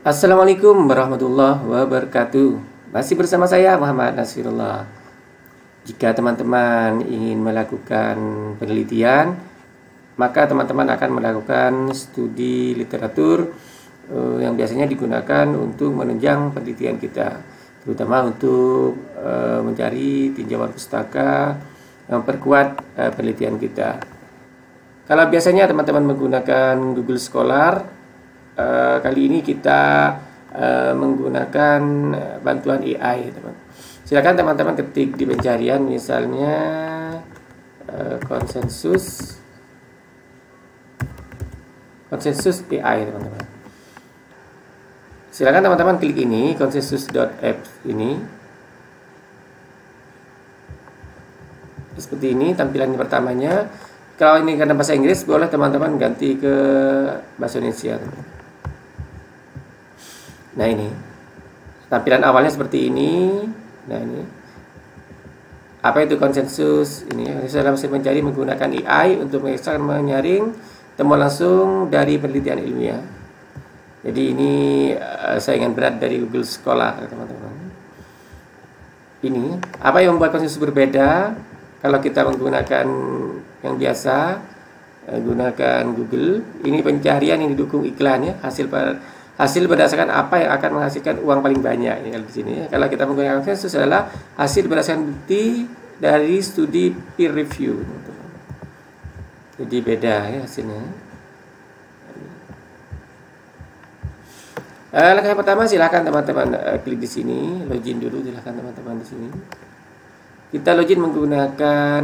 Assalamualaikum warahmatullahi wabarakatuh. Masih bersama saya Muhammad Nasirullah. Jika teman-teman ingin melakukan penelitian, maka teman-teman akan melakukan studi literatur yang biasanya digunakan untuk menunjang penelitian kita, terutama untuk mencari tinjauan pustaka yang memperkuat penelitian kita. Kalau biasanya teman-teman menggunakan Google Scholar, kali ini kita menggunakan bantuan AI, teman. Silakan teman-teman ketik di pencarian misalnya konsensus AI, teman-teman. Silakan teman-teman klik ini konsensus.apps ini. Seperti ini tampilan pertamanya. Kalau ini karena bahasa Inggris, boleh teman-teman ganti ke bahasa Indonesia. Nah, ini tampilan awalnya seperti ini. Nah, ini apa itu konsensus? Ini saya masih mencari menggunakan AI untuk menyaring temuan langsung dari penelitian ilmiah. Jadi ini saingan berat dari Google Scholar, teman-teman. Ini apa yang membuat konsensus berbeda kalau kita menggunakan yang biasa, gunakan Google. Ini pencarian yang didukung iklan, ya, hasil berdasarkan apa yang akan menghasilkan uang paling banyak, ya, di sini. Kalau kita menggunakan konsensus adalah hasil berdasarkan bukti dari studi peer review. Jadi beda, ya, hasilnya. Langkah yang pertama, silakan teman-teman klik di sini, login dulu, silakan teman-teman di sini. Kita login menggunakan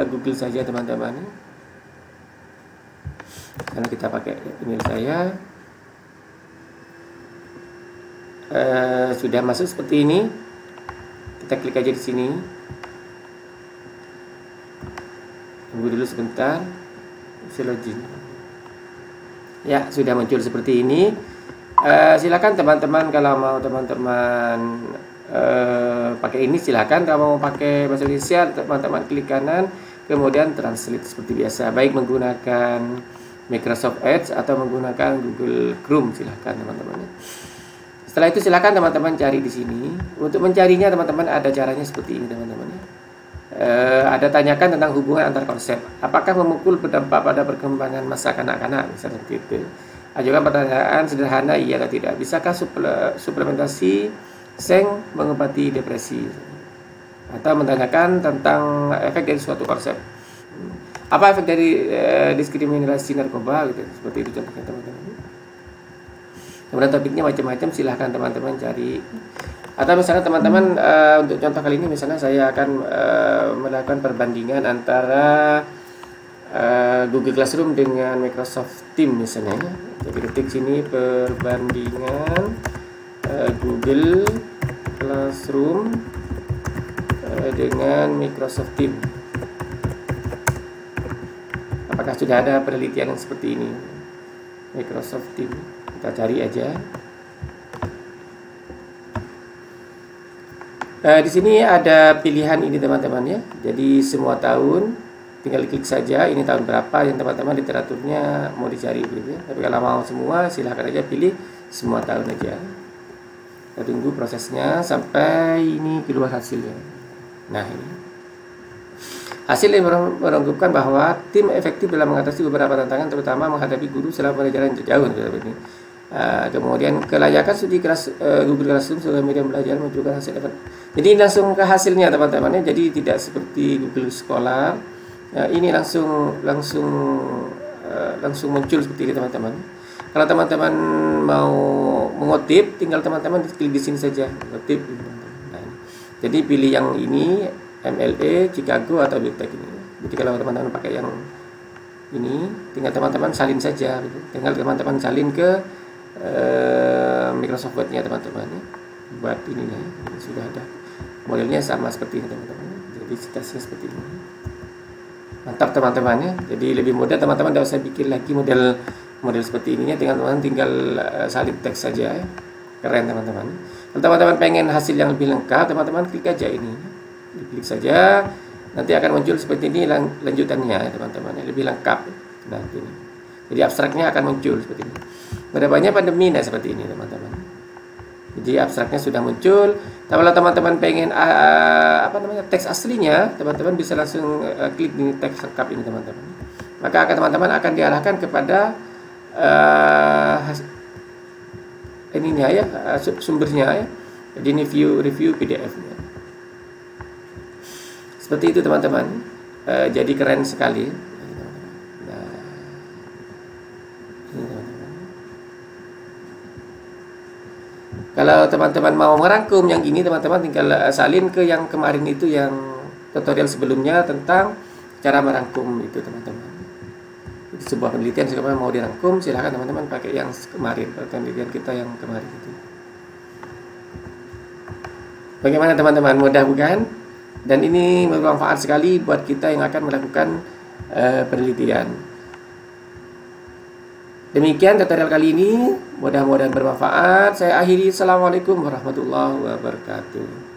Google saja, teman-teman. Karena kita pakai email saya. Sudah masuk seperti ini. Kita klik aja di sini. Tunggu dulu sebentar. Bisa login. Ya, sudah muncul seperti ini. Silakan teman-teman, kalau mau teman-teman pakai ini silakan. Kalau mau pakai bahasa Indonesia, teman-teman klik kanan, kemudian translate seperti biasa. Baik menggunakan Microsoft Edge atau menggunakan Google Chrome, silakan teman-teman. Setelah itu silakan teman-teman cari di sini. Untuk mencarinya teman-teman ada caranya seperti ini, teman-teman. Ada tanyakan tentang hubungan antar konsep. Apakah memukul berdampak pada perkembangan masa kanak-kanak, misalnya seperti itu. Ajukan pertanyaan sederhana, iya atau tidak. Bisakah suplementasi seng mengobati depresi? Atau menanyakan tentang efek dari suatu konsep. Apa efek dari diskriminasi narkoba, gitu. Seperti itu contohnya, teman-teman. Kemudian topiknya macam-macam, silahkan teman-teman cari. Atau misalnya teman-teman untuk contoh kali ini misalnya saya akan melakukan perbandingan antara Google Classroom dengan Microsoft Teams misalnya. Jadi ketik sini perbandingan Google Classroom dengan Microsoft Teams. Apakah sudah ada penelitian yang seperti ini? Microsoft Teams. Kita cari aja. Di sini ada pilihan ini, teman-teman, ya. Jadi semua tahun tinggal klik saja ini tahun berapa yang teman-teman literaturnya mau dicari, gitu, ya. Tapi kalau mau semua silahkan aja pilih semua tahun aja. Kita tunggu prosesnya sampai ini keluar hasilnya. Nah, ini hasil yang menunjukkan bahwa tim efektif dalam mengatasi beberapa tantangan, terutama menghadapi guru selama pelajaran jauh. Ini. Kemudian kelayakan studi Google Classroom sebagai media belajar menunjukkan hasil efektif. Jadi langsung ke hasilnya, teman-teman. Jadi tidak seperti Google Scholar. Ini langsung muncul seperti ini, teman-teman. Kalau teman-teman mau mengutip, tinggal teman-teman klik di sini saja, mengutip. Nah, jadi pilih yang ini, MLA, Chicago atau Big ini. Jadi kalau teman-teman pakai yang ini, tinggal teman-teman salin saja. Tinggal teman-teman salin ke Microsoft Word-nya, teman-teman. Buat ini, ya, sudah ada. Modelnya sama seperti ini, teman-teman. Jadi citasnya seperti ini. Mantap, teman-teman, ya. Jadi lebih mudah, teman-teman tidak usah bikin lagi model seperti ini, tinggal salin teks saja, ya. Keren, teman-teman. Kalau teman-teman pengen hasil yang lebih lengkap, teman-teman klik aja ini. Diklik saja, nanti akan muncul seperti ini lanjutannya, ya, teman-teman. Lebih lengkap. Nah, ini. Jadi abstraknya akan muncul seperti ini. Berapanya pandemi seperti ini teman-teman. Jadi abstraknya sudah muncul. Kalau teman-teman pengen teks aslinya, teman-teman bisa langsung klik di teks lengkap ini teman-teman. Maka teman-teman akan diarahkan kepada sumbernya ya. Jadi ini review PDF-nya. Seperti itu teman-teman. Jadi keren sekali. Nah, ini teman-teman. Kalau teman-teman mau merangkum yang ini, teman-teman tinggal salin ke yang kemarin itu, yang tutorial sebelumnya tentang cara merangkum itu teman-teman. Itu sebuah penelitian, jika mau dirangkum silahkan teman-teman pakai yang kemarin, penelitian kita yang kemarin itu. Bagaimana teman-teman, mudah bukan? Dan ini bermanfaat sekali buat kita yang akan melakukan penelitian. Demikian tutorial kali ini, mudah-mudahan bermanfaat. Saya akhiri. Assalamualaikum warahmatullahi wabarakatuh.